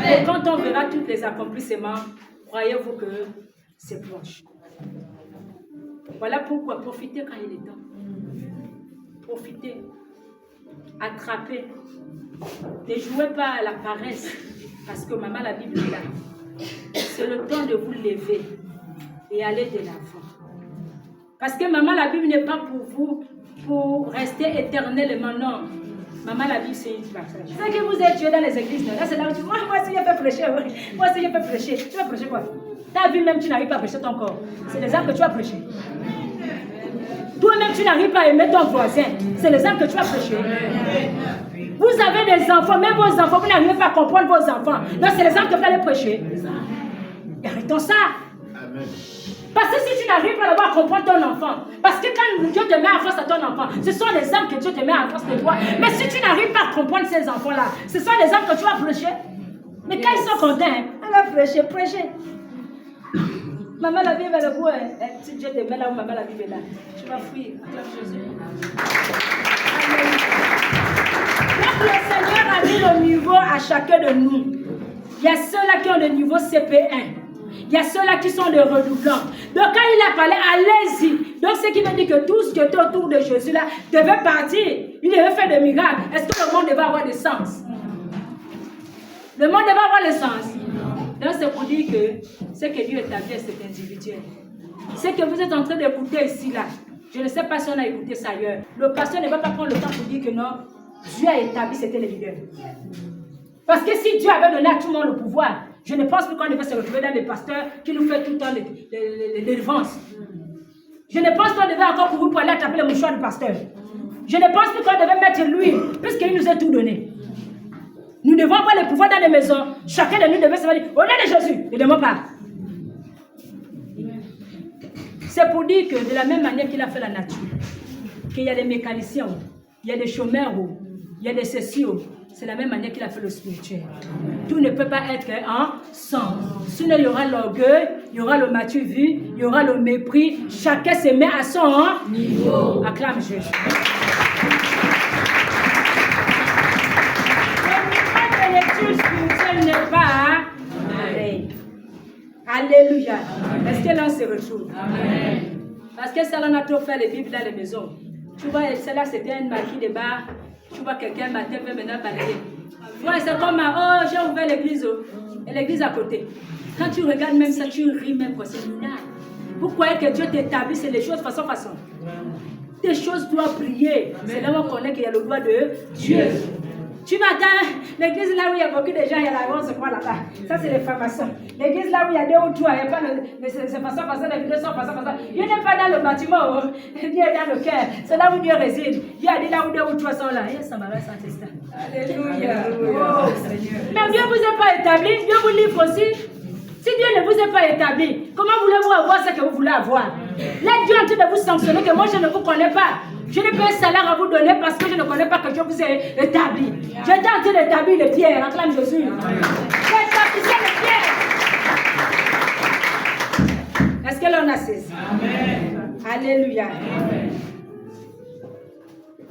Et quand on verra tous les accomplissements, croyez-vous que c'est proche. Voilà pourquoi profitez quand il est temps. Profitez. Attrapez. Ne jouez pas à la paresse. Parce que maman, la Bible est là. C'est le temps de vous lever et aller de l'avant. Parce que maman, la Bible n'est pas pour vous, pour rester éternellement. Non. Maman, la Bible, c'est une passage. C'est que vous êtes tués dans les églises. Là, c'est là où tu dis, moi aussi, je peux prêcher. Oui. Moi aussi, je peux prêcher. Tu vas prêcher quoi? Ta vie même, tu n'arrives pas à prêcher ton corps. C'est les armes que tu vas prêcher. Toi-même, tu n'arrives pas à aimer ton voisin. C'est les armes que tu vas prêcher. Vous avez des enfants, même vos enfants, vous n'arrivez pas à comprendre vos enfants. Donc, c'est les armes que vous allez prêcher. Et arrêtons ça. Amen. Parce que si tu n'arrives pas à comprendre ton enfant, parce que quand Dieu te met en face à ton enfant, ce sont les âmes que Dieu te met en face de toi. Mais si tu n'arrives pas à comprendre ces enfants-là, ce sont les âmes que tu vas prêcher. Mais quand ils sont contents, elle va prêcher, prêcher. Maman la Bible est le bout. Si Dieu te met là où maman la Bible est là, tu vas fuir. Jésus. Donc le Seigneur a mis le niveau à chacun de nous. Il y a ceux-là qui ont le niveau CP1. Il y a ceux-là qui sont des redoublants. Donc quand il a parlé, allez-y. Donc ce qui veut dire que tout ce qui était autour de Jésus là devait partir. Il devait faire des miracles. Est-ce que le monde devait avoir des sens? Le monde devait avoir le sens. Donc c'est pour dire que ce que Dieu établit, c'est individuel. Ce que vous êtes en train d'écouter ici là, je ne sais pas si on a écouté ça ailleurs. Le pasteur ne va pas prendre le temps pour dire que non, Dieu a établi, c'était le leader. Parce que si Dieu avait donné à tout le monde le pouvoir, Je ne pense plus qu'on devait se retrouver dans les pasteurs qui nous fait tout le temps les délivances. Je ne pense qu'on devait encore courir pour aller attraper le mouchoir du pasteur. Je ne pense plus qu'on devait mettre l'huile, puisqu'il nous a tout donné. Nous devons avoir le pouvoir dans les maisons. Chacun de nous devait se dire, au nom de Jésus, ne demande pas. C'est pour dire que de la même manière qu'il a fait la nature, qu'il y a des mécaniciens, il y a des chômeurs, il y a des cessios, c'est la même manière qu'il a fait le spirituel. Tout ne peut pas être ensemble. Sinon, il y aura l'orgueil, il y aura le matu vu, il y aura le mépris. Chacun se met à son niveau. Acclame Jésus. Le lecture spirituelle n'est pas pareil. Alléluia. Est-ce que là on se retrouve? Amen. Parce que ça, on a trop fait les Bibles dans les maisons. Tu vois, celle-là, c'était un maquis de bar. Tu vois quelqu'un matin, peut maintenant balayer. Ouais, c'est comme, oh, j'ai ouvert l'église. Et l'église à côté. Quand tu regardes même ça, tu ris même, quoi. C'est minable. Vous croyez que Dieu t'établit, c'est les choses façon. Tes choses doivent prier. C'est là où on connaît qu'il y a le doigt de Dieu. Tu m'attends, l'église là où il y a beaucoup de gens, il y a la grosse quoi là-bas. Ça, c'est les formations. L'église là où il y a 2 ou 3, il n'y a pas c'est façon, les vidéos sont façon. Dieu n'est pas dans le bâtiment, Dieu est dans le cœur. C'est là où Dieu réside. Dieu a dit là où 2 ou 3 sont là. Et ça m'a l'air sans testin. Alléluia. Oh, Seigneur. Mais Dieu ne vous a pas établi, Dieu vous livre aussi. Si Dieu ne vous a pas établi, comment voulez-vous avoir ce que vous voulez avoir? Là, Dieu est en train de vous sanctionner que moi je ne vous connais pas. Je n'ai pas un salaire à vous donner parce que je ne connais pas que Dieu vous a établi. J'étais en train d'établir les pierres, acclame Jésus. J'établissais les pierres. Est-ce que l'on a saisi? Amen. Alléluia. Amen.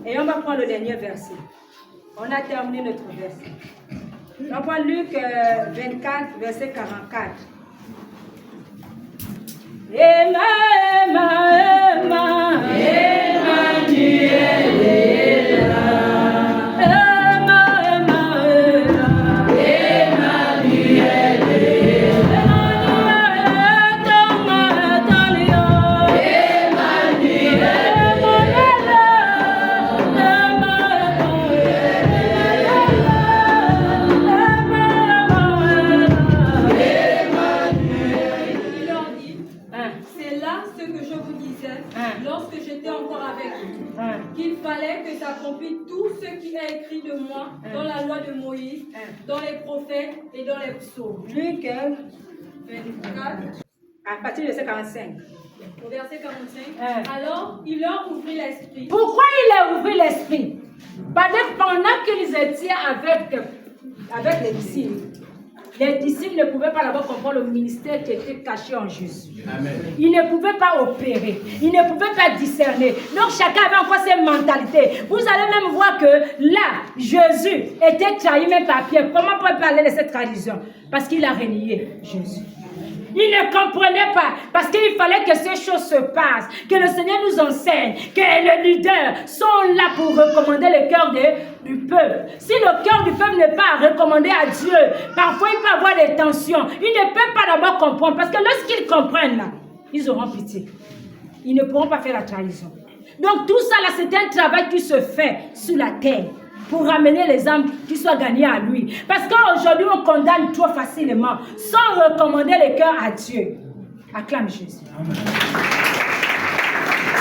Et on va prendre le dernier verset. On a terminé notre verset. On prend Luc 24, verset 44. Emma, Emmanuel est là. Qu'il fallait que s'accomplisse tout ce qui est écrit de moi dans la loi de Moïse, dans les prophètes et dans les psaumes. Luc 24, à partir du verset 45. Au verset 45. Alors, il leur ouvrit l'esprit. Pourquoi il leur ouvrit l'esprit? Parce que pendant qu'ils étaient avec les disciples ne pouvaient pas d'abord comprendre le ministère qui était caché en Jésus. Amen. Ils ne pouvaient pas opérer. Ils ne pouvaient pas discerner. Donc chacun avait encore ses mentalités. Vous allez même voir que là, Jésus était trahi même par Pierre. Comment peut parler de cette trahison? Parce qu'il a renié Jésus. Ils ne comprenaient pas, parce qu'il fallait que ces choses se passent, que le Seigneur nous enseigne, que les leaders sont là pour recommander le cœur du peuple. Si le cœur du peuple n'est pas recommandé à Dieu, parfois il peut avoir des tensions. Ils ne peuvent pas d'abord comprendre, parce que lorsqu'ils comprennent, là, ils auront pitié. Ils ne pourront pas faire la trahison. Donc tout ça, là, c'est un travail qui se fait sur la terre, pour ramener les âmes qui soient gagnées à lui. Parce qu'aujourd'hui, on condamne trop facilement, sans recommander les cœurs à Dieu. Acclame Jésus. Amen.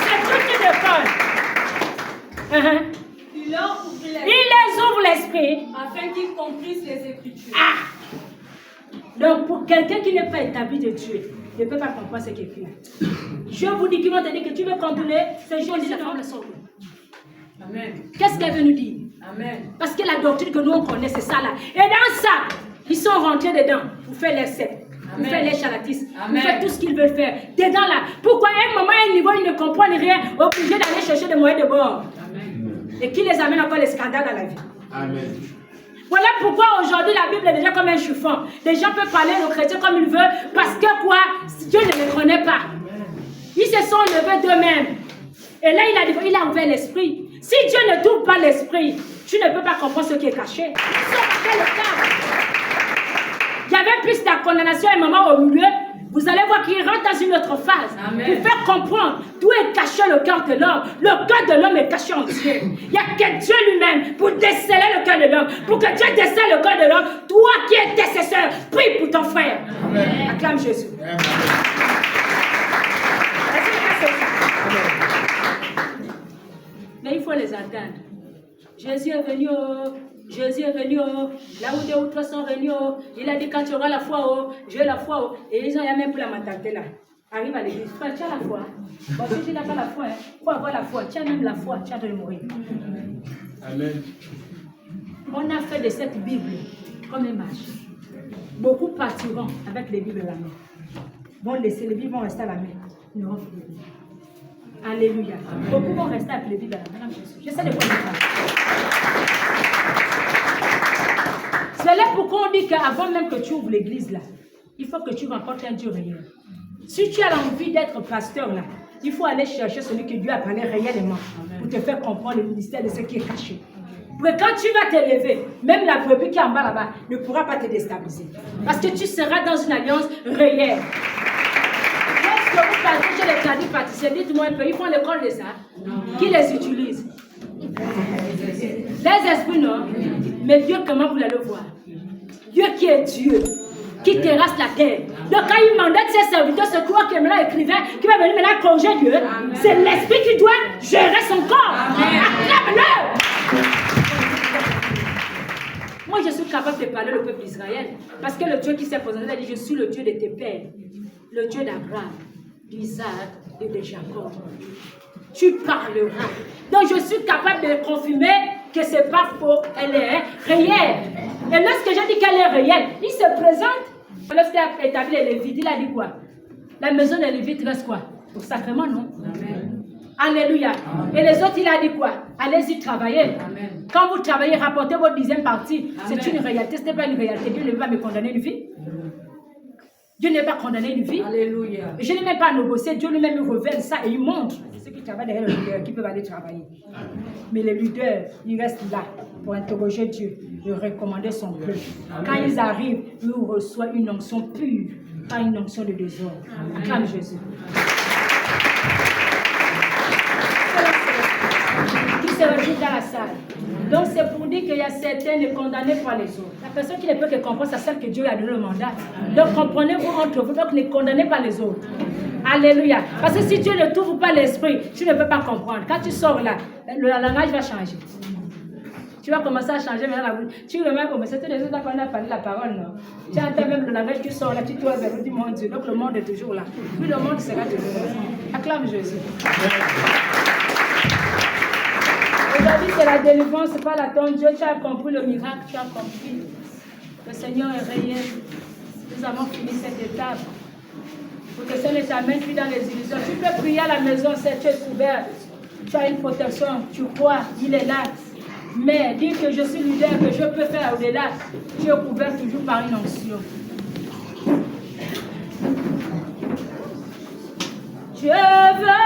C'est toute une école. Il leur ouvre l'esprit. Il les ouvre l'esprit. Afin qu'ils comprissent les Écritures. Ah. Donc, pour quelqu'un qui n'est pas établi de Dieu, ne peut pas comprendre ce qui est écrit. Je vous dis qu'ils vont te dire que tu veux contrôler ces choses. Amen. Qu'est-ce qu'elle veut nous dire? Amen. Parce que la doctrine que nous on connaît, c'est ça là. Et dans ça, ils sont rentrés dedans pour faire les sectes, pour faire les charlatismes, pour faire tout ce qu'ils veulent faire. Dedans là. Pourquoi à un moment, à un niveau, ils ne comprennent rien, obligés d'aller chercher des moyens de bord. Amen. Et qui les amène encore les scandales dans la vie. Amen. Voilà pourquoi aujourd'hui la Bible est déjà comme un chiffon. Les gens peuvent parler aux chrétiens comme ils veulent, parce que quoi? Dieu ne les connaît pas. Ils se sont levés d'eux-mêmes. Et là, il a ouvert l'esprit. Si Dieu ne t'ouvre pas l'esprit, tu ne peux pas comprendre ce qui est caché. Ils sont passés le temps. Il y avait plus de condamnation à un moment au milieu. Vous allez voir qu'il rentre dans une autre phase. Pour faire comprendre d'où est caché le cœur de l'homme. Le cœur de l'homme est caché en Dieu. Il n'y a que Dieu lui-même pour déceler le cœur de l'homme. Pour que Dieu décèle le cœur de l'homme, toi qui es intercesseur, prie pour ton frère. Amen. Acclame Jésus. Amen. Mais il faut les attendre. Jésus est venu là où 2 ou 3 sont venus, il a dit quand tu auras la foi, j'ai la foi, et ils ont même pour la mentalité là. Arrive à l'église, frère, tu as la foi. Bon, si tu n'as pas la foi, il faut avoir la foi. Tu as même la foi, tu as de mourir. Amen. On a fait de cette Bible comme un marché. Beaucoup partiront avec les Bibles à la main. Vont laisser les Bibles, vont rester à la main. Ils n'auront plus de Bible. Alléluia. Amen. Beaucoup vont rester avec les Bibles à la main. Je sais de quoi je parle. C'est là pourquoi on dit qu'avant même que tu ouvres l'église là, il faut que tu rencontres un Dieu réel. Si tu as l'envie d'être pasteur là, il faut aller chercher celui que Dieu a parlé réellement pour te faire comprendre le ministère de ce qui est caché. Pour que quand tu vas t'élever, même la brebis qui est en bas là-bas ne pourra pas te déstabiliser. Parce que tu seras dans une alliance réelle. Lorsque vous partez chez les caddies pâtissiers, dites-moi un peu, ils font l'école de ça. Qui les utilise? Les esprits, non. Mais Dieu, comment vous allez le voir? Dieu qui est Dieu, qui terrasse la terre. Donc quand il mandate ses serviteurs, c'est toi qui est maintenant écrivain, qui va venir maintenant corriger Dieu. C'est l'esprit qui doit gérer son corps. Acclame-le. Moi, je suis capable de parler au peuple d'Israël. Parce que le Dieu qui s'est présenté a dit, je suis le Dieu de tes pères. Le Dieu d'Abraham, d'Isaac et de Jacob. Tu parleras. Donc je suis capable de confirmer que ce n'est pas faux, elle est réelle. Et lorsque j'ai dit qu'elle est réelle, il se présente. Lorsqu'il a établi les Lévites, il a dit quoi? La maison des Lévites reste quoi? Au sacrement, non? Amen. Alléluia. Amen. Et les autres, il a dit quoi? Allez-y travailler. Amen. Quand vous travaillez, rapportez votre 10e partie. C'est une réalité, ce n'est pas une réalité. Dieu ne va me condamner une vie. Dieu n'est pas condamné une vie. Alléluia. Je n'ai même pas négocié. Dieu lui-même révèle ça et il montre ceux qui travaillent derrière le leader qui peuvent aller travailler. Mais les leaders, ils restent là pour interroger Dieu et recommander son peuple. Quand ils arrivent, ils reçoivent une onction pure, pas une onction de désordre. Acclame Jésus. Qui se retrouve dans la salle. Donc c'est pour dire qu'il y a certains condamnés par les autres. La personne qui ne peut que comprendre, c'est celle que Dieu a donné le mandat. Donc comprenez-vous entre vous, donc ne condamnez pas les autres. Alléluia. Parce que si Dieu ne t'ouvre pas l'esprit, tu ne peux pas comprendre. Quand tu sors là, le langage va changer. Tu vas commencer à changer maintenant la bouche. Tu remarques comme c'était les autres quand on a parlé la parole, non? Tu entends même le langage, tu sors là, tu tournes vers le mon Dieu. Donc le monde est toujours là. Puis le monde sera toujours là. Acclame Jésus. Aujourd'hui, c'est la délivrance, c'est pas la tombe. Dieu, tu as compris le miracle, tu as compris. Le Seigneur est réel. Nous avons fini cette étape. Pour que ça ne t'amène plus dans les illusions. Tu peux prier à la maison, c'est tu es couvert. Tu as une protection, tu crois, il est là. Mais dire que je suis leader, que je peux faire au-delà, tu es couvert toujours par une onction. Je veux